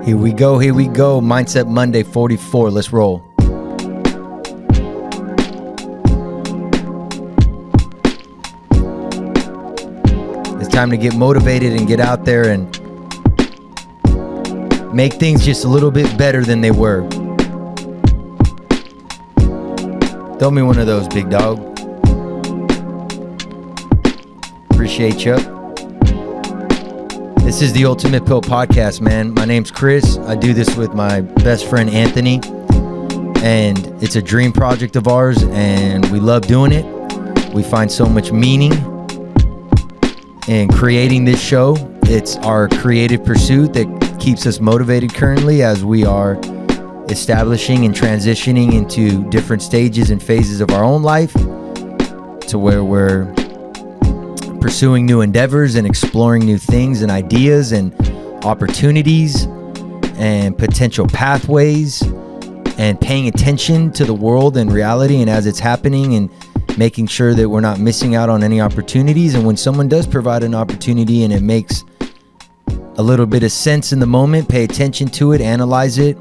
Here we go. Mindset Monday 44. Let's roll. It's time to get motivated and get out there and make things just a little bit better than they were. Throw me one of those, big dog. Appreciate you. This is the Ultimate Pill Podcast, man. My name's Chris. I do this with my best friend, Anthony. And it's a dream project of ours, and we love doing it. We find so much meaning in creating this show. It's our creative pursuit that keeps us motivated currently as we are establishing and transitioning into different stages and phases of our own life to where we're pursuing new endeavors and exploring new things and ideas and opportunities and potential pathways and paying attention to the world and reality and as it's happening and making sure that we're not missing out on any opportunities. And when someone does provide an opportunity and it makes a little bit of sense in the moment, pay attention to it, analyze it,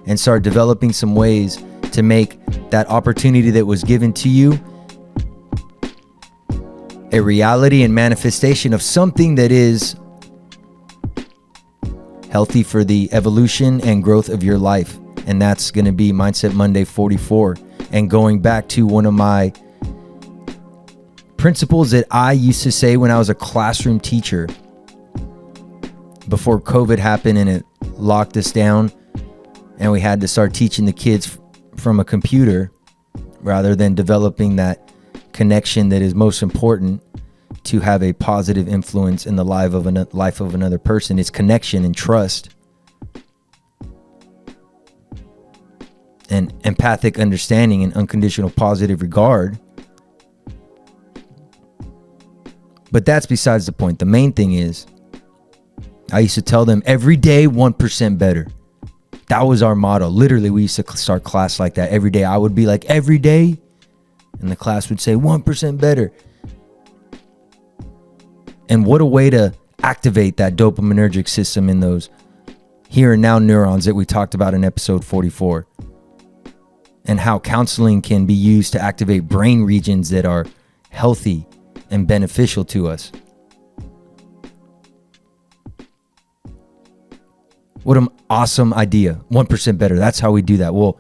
and start developing some ways to make that opportunity that was given to you a reality and manifestation of something that is healthy for the evolution and growth of your life. And that's going to be Mindset Monday 44. And going back to one of my principles that I used to say when I was a classroom teacher before COVID happened and it locked us down and we had to start teaching the kids from a computer rather than developing that connection that is most important to have a positive influence in the life of another person. It's connection and trust and empathic understanding and unconditional positive regard. But that's besides the point. The main thing is I used to tell them every day 1% better. That was our motto. Literally, we used to start class like that every day. I would be like, every day. And the class would say 1% better. And what a way to activate that dopaminergic system in those here and now neurons that we talked about in episode 44. And how counseling can be used to activate brain regions that are healthy and beneficial to us. What an awesome idea. 1% better. That's how we do that. Well,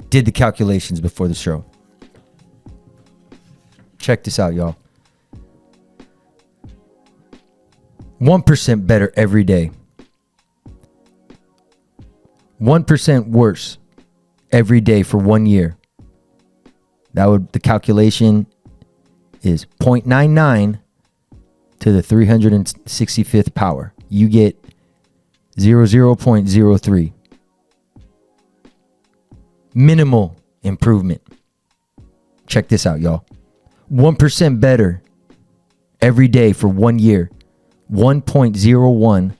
did the calculations before the show. Check this out, y'all. 1% better every day. 1% worse every day for 1 year. The calculation is 0.99 to the 365th power. You get 0.03. Minimal improvement. Check this out, y'all. 1% better every day for 1 year. 1.01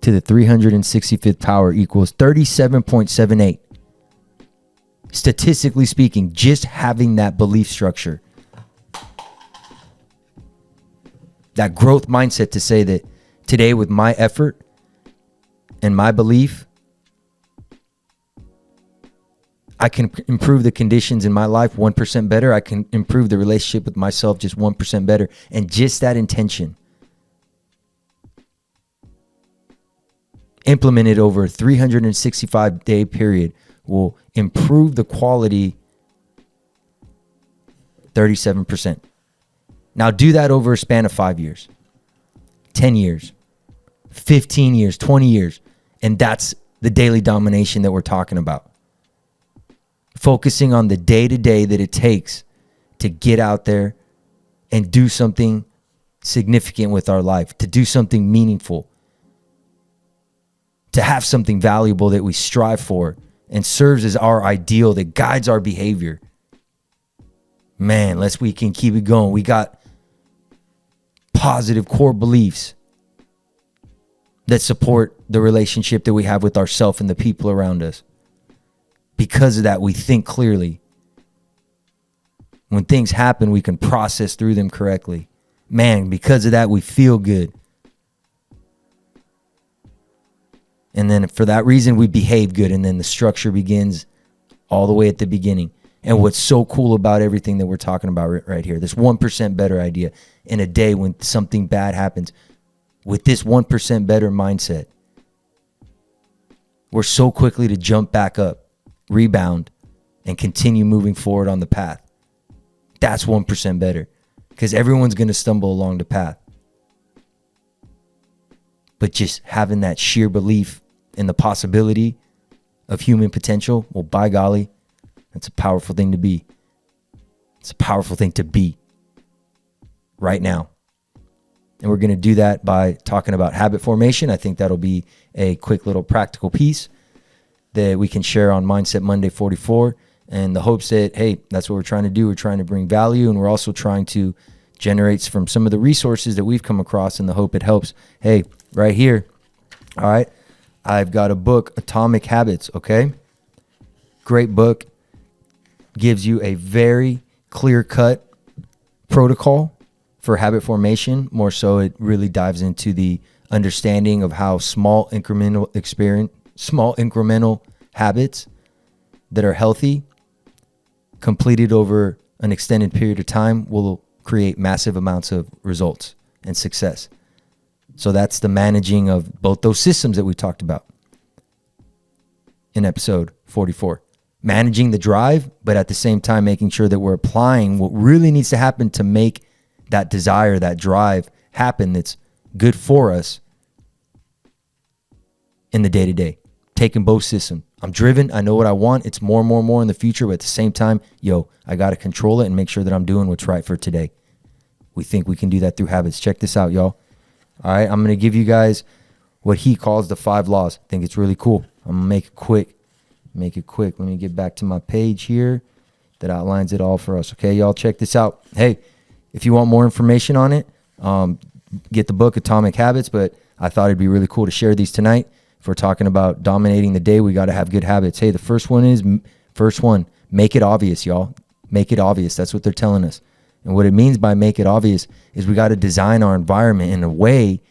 to the 365th power equals 37.78. Statistically speaking, just having that belief structure, that growth mindset to say that today with my effort and my belief, I can improve the conditions in my life 1% better. I can improve the relationship with myself just 1% better. And just that intention, implemented over a 365-day period, will improve the quality 37%. Now do that over a span of 5 years, 10 years, 15 years, 20 years. And that's the daily domination that we're talking about. Focusing on the day-to-day that it takes to get out there and do something significant with our life, to do something meaningful, to have something valuable that we strive for and serves as our ideal that guides our behavior. Man, we can keep it going. We got positive core beliefs that support the relationship that we have with ourselves and the people around us. Because of that, we think clearly. When things happen, we can process through them correctly. Man, because of that, we feel good. And then for that reason, we behave good. And then the structure begins all the way at the beginning. And what's so cool about everything that we're talking about right here, this 1% better idea in a day when something bad happens, with this 1% better mindset, we're so quickly to jump back up, rebound, and continue moving forward on the path. That's 1% better, because everyone's going to stumble along the path. But just having that sheer belief in the possibility of human potential, well, by golly, that's a powerful thing to be. It's a powerful thing to be right now. And we're going to do that by talking about habit formation. I think that'll be a quick little practical piece that we can share on Mindset Monday 44. And the hopes that, hey, that's what we're trying to do. We're trying to bring value, and we're also trying to generate from some of the resources that we've come across in the hope it helps. Hey, right here, all right, I've got a book, Atomic Habits, okay? Great book. Gives you a very clear-cut protocol for habit formation. More so, it really dives into the understanding of how small incremental habits that are healthy, completed over an extended period of time, will create massive amounts of results and success. So that's the managing of both those systems that we talked about in episode 44. Managing the drive, but at the same time making sure that we're applying what really needs to happen to make that desire, that drive happen that's good for us in the day-to-day. Taking both systems. I'm driven. I know what I want. It's more in the future, but at the same time, I got to control it and make sure that I'm doing what's right for today. We think we can do that through habits. Check this out, y'all. All right, I'm going to give you guys what he calls the 5 laws. I think it's really cool. I'm going to make it quick. Let me get back to my page here that outlines it all for us. Okay, y'all, check this out. Hey, if you want more information on it, get the book Atomic Habits, but I thought it'd be really cool to share these tonight. If we're talking about dominating the day, we got to have good habits. Hey, the first one, make it obvious, y'all. Make it obvious. That's what they're telling us. And what it means by make it obvious is we got to design our environment in a way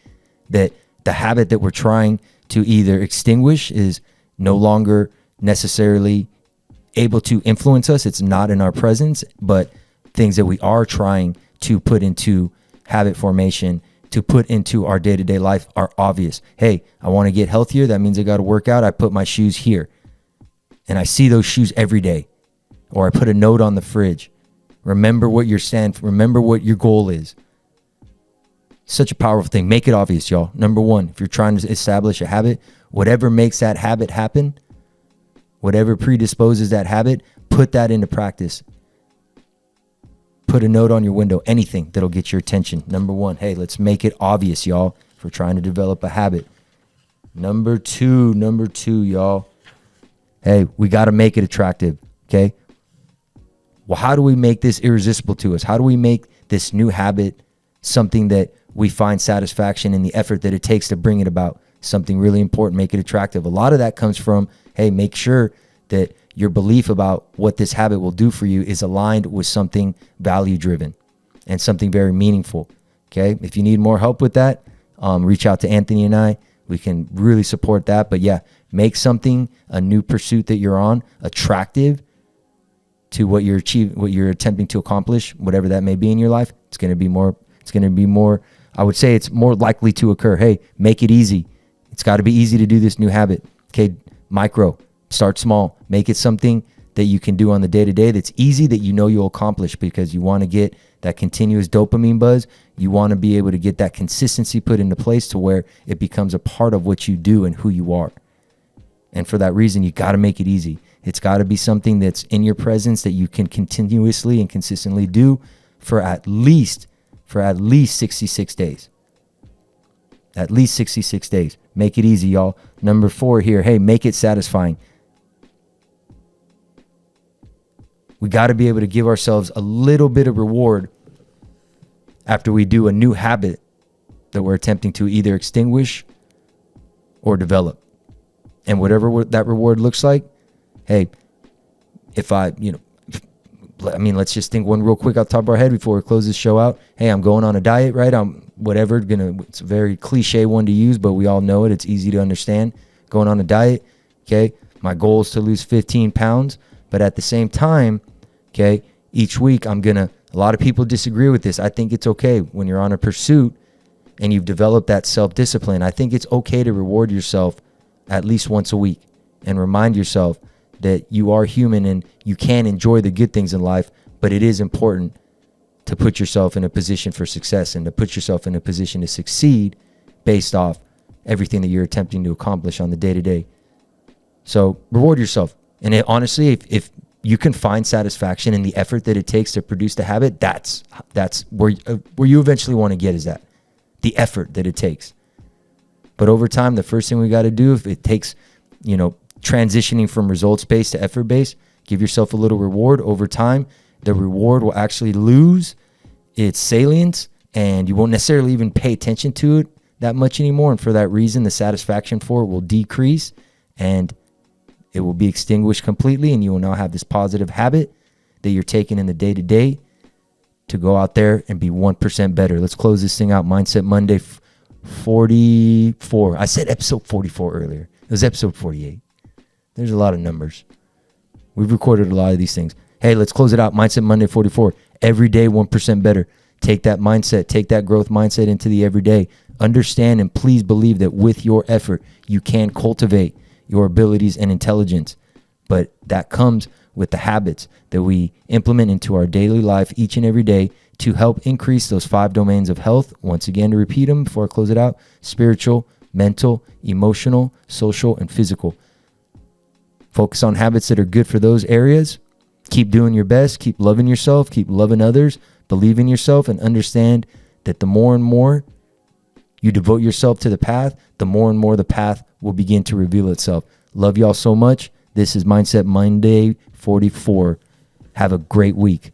that the habit that we're trying to either extinguish is no longer necessarily able to influence us. It's not in our presence, but things that we are trying to put into habit formation, to put into our day-to-day life are obvious. Hey, I want to get healthier. That means I got to work out. I put my shoes here and I see those shoes every day. Or I put a note on the fridge. Remember what remember what your goal is. Such a powerful thing. Make it obvious, y'all. Number one, if you're trying to establish a habit, whatever makes that habit happen, whatever predisposes that habit, put that into practice. Put a note on your window, anything that'll get your attention. Number one, hey, let's make it obvious, y'all, if we're trying to develop a habit. Number two, y'all. Hey, we got to make it attractive, okay? Well, how do we make this irresistible to us? How do we make this new habit something that we find satisfaction in the effort that it takes to bring it about? Something really important, make it attractive. A lot of that comes from, hey, make sure that your belief about what this habit will do for you is aligned with something value-driven and something very meaningful, okay? If you need more help with that, reach out to Anthony and I. We can really support that. But yeah, make something, a new pursuit that you're on, attractive to what you're attempting to accomplish, whatever that may be in your life. It's going to be more, I would say it's more likely to occur. Hey, make it easy. It's got to be easy to do this new habit. Okay, micro, start small. Make it something that you can do on the day-to-day that's easy, that you know you'll accomplish, because you want to get that continuous dopamine buzz. You want to be able to get that consistency put into place to where it becomes a part of what you do and who you are. And for that reason, you got to make it easy. It's got to be something that's in your presence that you can continuously and consistently do for at least 66 days. At least 66 days. Make it easy, y'all. Number 4 here. Hey, make it satisfying. We got to be able to give ourselves a little bit of reward after we do a new habit that we're attempting to either extinguish or develop. And whatever that reward looks like, hey, let's just think one real quick off the top of our head before we close this show out. Hey, I'm going on a diet, right? It's a very cliche one to use, but we all know it. It's easy to understand. going on a diet. Okay. My goal is to lose 15 pounds. But at the same time, okay, each week a lot of people disagree with this. I think it's okay when you're on a pursuit and you've developed that self-discipline. I think it's okay to reward yourself at least once a week and remind yourself that you are human and you can enjoy the good things in life, but it is important to put yourself in a position for success and to put yourself in a position to succeed based off everything that you're attempting to accomplish on the day-to-day. So reward yourself. And honestly, if you can find satisfaction in the effort that it takes to produce the habit, that's where you eventually want to get, is that the effort that it takes. But over time, the first thing we got to do, if it takes, transitioning from results-based to effort-based, give yourself a little reward. Over time, the reward will actually lose its salience and you won't necessarily even pay attention to it that much anymore. And for that reason, the satisfaction for it will decrease and it will be extinguished completely, and you will now have this positive habit that you're taking in the day-to-day to go out there and be 1% better. Let's close this thing out. Mindset Monday 44. I said episode 44 earlier. It was episode 48. There's a lot of numbers. We've recorded a lot of these things. Hey, let's close it out. Mindset Monday 44. Every day 1% better. Take that mindset. Take that growth mindset into the everyday. Understand and please believe that with your effort, you can cultivate your abilities and intelligence. But that comes with the habits that we implement into our daily life each and every day to help increase those 5 domains of health. Once again, to repeat them before I close it out: spiritual, mental, emotional, social, and physical. Focus on habits that are good for those areas. Keep doing your best. Keep loving yourself. Keep loving others. Believe in yourself and understand that the more and more you devote yourself to the path, the more and more the path will begin to reveal itself. Love y'all so much. This is Mindset Monday 44. Have a great week.